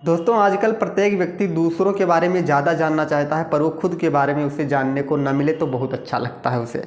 दोस्तों आजकल प्रत्येक व्यक्ति दूसरों के बारे में ज़्यादा जानना चाहता है, पर वो खुद के बारे में उसे जानने को न मिले तो बहुत अच्छा लगता है उसे।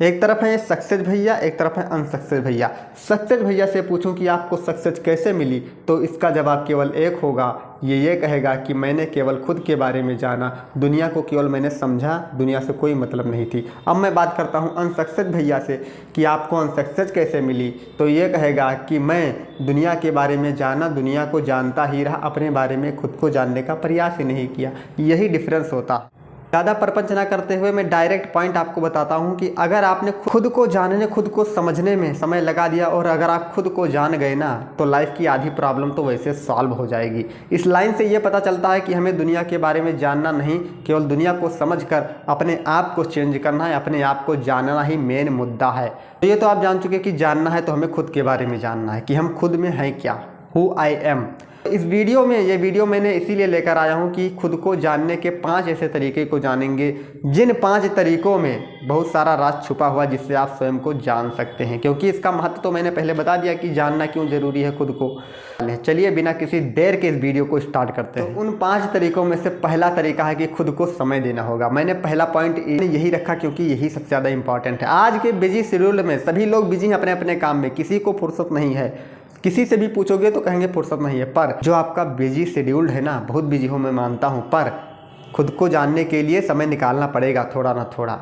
एक तरफ है सक्सेस भैया, एक तरफ है अनसक्सेस भैया। सक्सेस भैया से पूछूं कि आपको सक्सेस कैसे मिली, तो इसका जवाब केवल एक होगा, ये कहेगा कि मैंने केवल खुद के बारे में जाना, दुनिया को केवल मैंने समझा, दुनिया से कोई मतलब नहीं थी। अब मैं बात करता हूँ अनसक्सेस भैया से कि आपको अनसक्सेस कैसे मिली, तो ये कहेगा कि मैं दुनिया के बारे में जाना, दुनिया को जानता ही रहा, अपने बारे में खुद को जानने का प्रयास ही नहीं किया। यही डिफरेंस होता। ज़्यादा प्रपंच ना करते हुए मैं डायरेक्ट पॉइंट आपको बताता हूँ कि अगर आपने खुद को जानने, खुद को समझने में समय लगा दिया और अगर आप खुद को जान गए ना, तो लाइफ की आधी प्रॉब्लम तो वैसे सॉल्व हो जाएगी। इस लाइन से ये पता चलता है कि हमें दुनिया के बारे में जानना नहीं, केवल दुनिया को समझकर अपने आप को चेंज करना है, अपने आप को जानना ही मेन मुद्दा है। तो ये तो आप जान चुके कि जानना है तो हमें खुद के बारे में जानना है कि हम खुद में हैं क्या, हु आई एम। इस वीडियो में ये वीडियो मैंने इसीलिए लेकर आया हूँ कि खुद को जानने के 5 ऐसे तरीके को जानेंगे, जिन 5 तरीकों में बहुत सारा राज छुपा हुआ जिससे आप स्वयं को जान सकते हैं। क्योंकि इसका महत्व तो मैंने पहले बता दिया कि जानना क्यों ज़रूरी है खुद को। चलिए बिना किसी देर के इस वीडियो को स्टार्ट करते हैं। तो उन 5 तरीकों में से पहला तरीका है कि खुद को समय देना होगा। मैंने पहला पॉइंट यही रखा क्योंकि यही सबसे ज़्यादा इंपॉर्टेंट है। आज के बिजी शेड्यूल में सभी लोग बिजी हैं अपने अपने काम में, किसी को फुर्सत नहीं है। किसी से भी पूछोगे तो कहेंगे फुर्सत नहीं है। पर जो आपका बिजी शेड्यूल्ड है ना, बहुत बिजी हो मैं मानता हूँ, पर खुद को जानने के लिए समय निकालना पड़ेगा थोड़ा ना थोड़ा।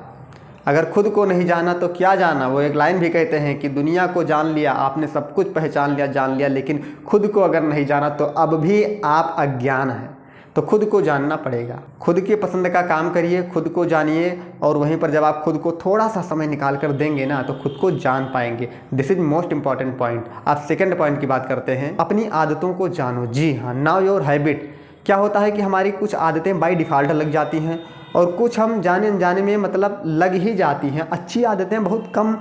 अगर खुद को नहीं जाना तो क्या जाना। वो एक लाइन भी कहते हैं कि दुनिया को जान लिया आपने, सब कुछ पहचान लिया, जान लिया, लेकिन खुद को अगर नहीं जाना तो अब भी आप अज्ञान हैं। तो खुद को जानना पड़ेगा। खुद के पसंद का काम करिए, खुद को जानिए, और वहीं पर जब आप खुद को थोड़ा सा समय निकाल कर देंगे ना, तो खुद को जान पाएंगे। This is most important point. आप सेकंड पॉइंट की बात करते हैं, अपनी आदतों को जानो। जी हाँ, नाउ योर हैबिट। क्या होता है कि हमारी कुछ आदतें बाय डिफ़ॉल्ट लग जाती हैं और कुछ हम जाने अनजाने में मतलब लग ही जाती हैं। अच्छी आदतें बहुत कम,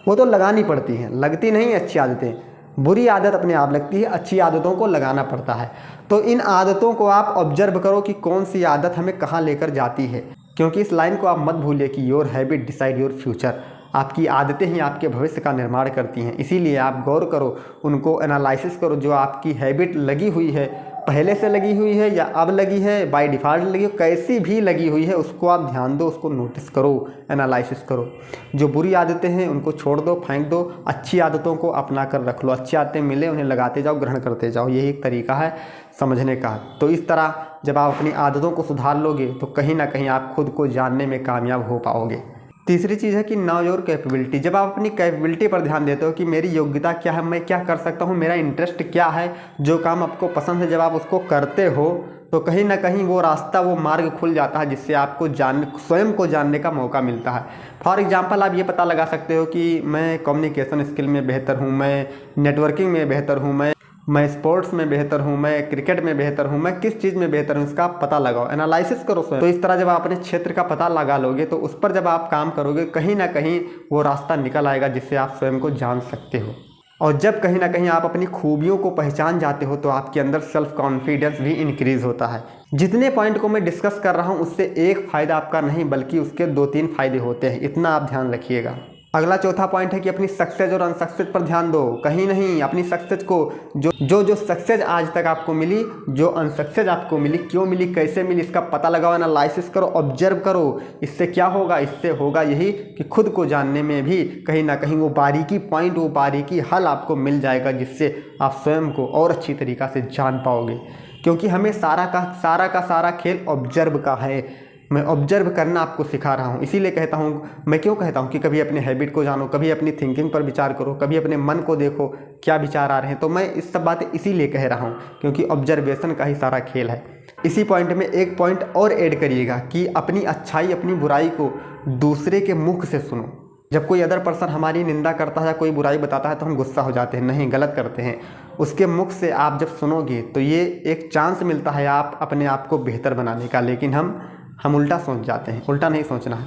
वो तो लगानी पड़ती हैं, लगती नहीं अच्छी आदतें। बुरी आदत अपने आप लगती है, अच्छी आदतों को लगाना पड़ता है। तो इन आदतों को आप ऑब्जर्व करो कि कौन सी आदत हमें कहाँ लेकर जाती है। क्योंकि इस लाइन को आप मत भूलिए कि your habit decide your future. आपकी आदतें ही आपके भविष्य का निर्माण करती हैं। इसीलिए आप गौर करो, उनको एनालिसिस करो। जो आपकी हैबिट लगी हुई है, पहले से लगी हुई है या अब लगी है, बाय डिफ़ॉल्ट लगी हो, कैसी भी लगी हुई है, उसको आप ध्यान दो, उसको नोटिस करो, एनालिसिस करो। जो बुरी आदतें हैं उनको छोड़ दो, फेंक दो, अच्छी आदतों को अपना कर रख लो। अच्छी आदतें मिले उन्हें लगाते जाओ, ग्रहण करते जाओ। यही एक तरीका है समझने का। तो इस तरह जब आप अपनी आदतों को सुधार लोगे तो कहीं ना कहीं आप खुद को जानने में कामयाब हो पाओगे। तीसरी चीज़ है कि नाउ योर कैपेबिलिटी। जब आप अपनी कैपेबिलिटी पर ध्यान देते हो कि मेरी योग्यता क्या है, मैं क्या कर सकता हूँ, मेरा इंटरेस्ट क्या है, जो काम आपको पसंद है, जब आप उसको करते हो तो कहीं ना कहीं वो रास्ता, वो मार्ग खुल जाता है जिससे आपको स्वयं को जानने का मौका मिलता है। फॉर एग्जांपल आप ये पता लगा सकते हो कि मैं कम्युनिकेशन स्किल में बेहतर हूँ, मैं नेटवर्किंग में बेहतर हूँ, मैं स्पोर्ट्स में बेहतर हूँ, मैं क्रिकेट में बेहतर हूँ, मैं किस चीज़ में बेहतर हूँ, इसका पता लगाओ, एनालिसिस करो स्वयं। तो इस तरह जब आप अपने क्षेत्र का पता लगा लोगे तो उस पर जब आप काम करोगे, कहीं ना कहीं वो रास्ता निकल आएगा जिससे आप स्वयं को जान सकते हो। और जब कहीं ना कहीं आप अपनी खूबियों को पहचान जाते हो तो आपके अंदर सेल्फ कॉन्फिडेंस भी इंक्रीज़ होता है। जितने पॉइंट को मैं डिस्कस कर रहा हूँ उससे एक फ़ायदा आपका नहीं बल्कि उसके 2-3 फ़ायदे होते हैं, इतना आप ध्यान रखिएगा। अगला चौथा पॉइंट है कि अपनी सक्सेस और अनसक्सेस पर ध्यान दो। कहीं नहीं, अपनी सक्सेस को जो सक्सेस आज तक आपको मिली, जो अनसक्सेस आपको मिली, क्यों मिली, कैसे मिली, इसका पता लगाओ, एनालिसिस करो, ऑब्जर्व करो। इससे क्या होगा, इससे होगा यही कि खुद को जानने में भी कहीं ना कहीं वो बारीकी पॉइंट, वो बारीकी हल आपको मिल जाएगा जिससे आप स्वयं को और अच्छी तरीक़ा से जान पाओगे। क्योंकि हमें सारा का सारा खेल ऑब्जर्व का है। मैं ऑब्जर्व करना आपको सिखा रहा हूँ। इसीलिए कहता हूँ, मैं क्यों कहता हूँ कि कभी अपने हैबिट को जानो, कभी अपनी थिंकिंग पर विचार करो, कभी अपने मन को देखो क्या विचार आ रहे हैं। तो मैं इस सब बातें इसीलिए कह रहा हूँ क्योंकि ऑब्जर्वेशन का ही सारा खेल है। इसी पॉइंट में एक पॉइंट और ऐड करिएगा कि अपनी अच्छाई, अपनी बुराई को दूसरे के मुख से सुनो। जब कोई अदर पर्सन हमारी निंदा करता है, कोई बुराई बताता है तो हम गुस्सा हो जाते हैं, नहीं गलत करते हैं। उसके मुख से आप जब सुनोगे तो ये एक चांस मिलता है आप अपने आप को बेहतर बनाने का, लेकिन हम उल्टा सोच जाते हैं। उल्टा नहीं सोचना है।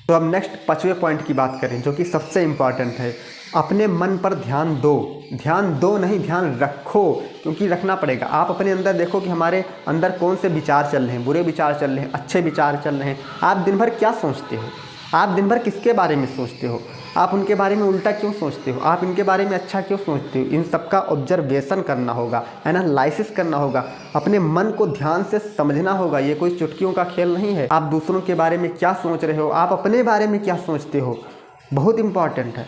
तो अब नेक्स्ट 5वें पॉइंट की बात करें जो कि सबसे इम्पॉर्टेंट है। अपने मन पर ध्यान दो। ध्यान दो नहीं, ध्यान रखो, क्योंकि रखना पड़ेगा। आप अपने अंदर देखो कि हमारे अंदर कौन से विचार चल रहे हैं, बुरे विचार चल रहे हैं, अच्छे विचार चल रहे हैं। आप दिन भर क्या सोचते हो, आप दिन भर किसके बारे में सोचते हो, आप उनके बारे में उल्टा क्यों सोचते हो, आप इनके बारे में अच्छा क्यों सोचते हो। इन सब का ऑब्जर्वेशन करना होगा, एनालिसिस करना होगा, अपने मन को ध्यान से समझना होगा। ये कोई चुटकियों का खेल नहीं है। आप दूसरों के बारे में क्या सोच रहे हो, आप अपने बारे में क्या सोचते हो, बहुत इंपॉर्टेंट है।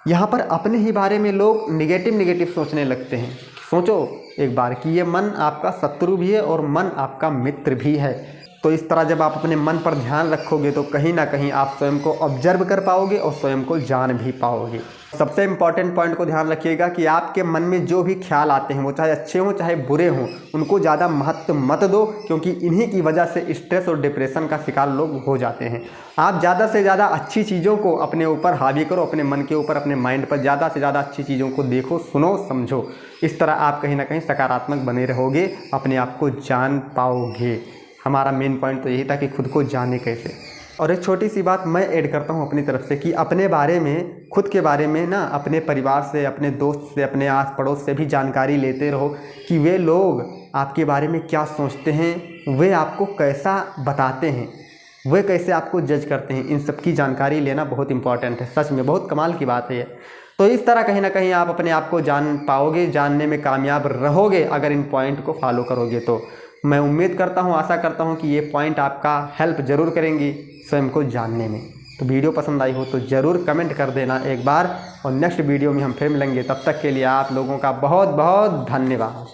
यहाँ पर अपने ही बारे में लोग निगेटिव सोचने लगते हैं। सोचो एक बार कि ये मन आपका शत्रु भी है और मन आपका मित्र भी है। तो इस तरह जब आप अपने मन पर ध्यान रखोगे तो कहीं ना कहीं आप स्वयं को ऑब्जर्व कर पाओगे और स्वयं को जान भी पाओगे। सबसे इम्पॉर्टेंट पॉइंट को ध्यान रखिएगा कि आपके मन में जो भी ख्याल आते हैं वो चाहे अच्छे हों चाहे बुरे हों, उनको ज़्यादा महत्व मत दो, क्योंकि इन्हीं की वजह से स्ट्रेस और डिप्रेशन का शिकार लोग हो जाते हैं। आप ज़्यादा से ज़्यादा अच्छी चीज़ों को अपने ऊपर हावी करो, अपने मन के ऊपर, अपने माइंड पर ज़्यादा से ज़्यादा अच्छी चीज़ों को देखो, सुनो, समझो। इस तरह आप कहीं ना कहीं सकारात्मक बने रहोगे, अपने आप को जान पाओगे। हमारा मेन पॉइंट तो यही था कि खुद को जाने कैसे। और एक छोटी सी बात मैं ऐड करता हूँ अपनी तरफ से कि अपने बारे में, खुद के बारे में ना अपने परिवार से, अपने दोस्त से, अपने आस पड़ोस से भी जानकारी लेते रहो कि वे लोग आपके बारे में क्या सोचते हैं, वे आपको कैसा बताते हैं, वे कैसे आपको जज करते हैं। इन सब की जानकारी लेना बहुत इंपॉर्टेंट है। सच में बहुत कमाल की बात है ये। तो इस तरह कहीं ना कहीं आप अपने आप को जान पाओगे, जानने में कामयाब रहोगे अगर इन पॉइंट को फॉलो करोगे। तो मैं उम्मीद करता हूँ, आशा करता हूँ कि ये पॉइंट आपका हेल्प ज़रूर करेंगी स्वयं को जानने में। तो वीडियो पसंद आई हो तो ज़रूर कमेंट कर देना एक बार, और नेक्स्ट वीडियो में हम फिर मिलेंगे। तब तक के लिए आप लोगों का बहुत बहुत धन्यवाद।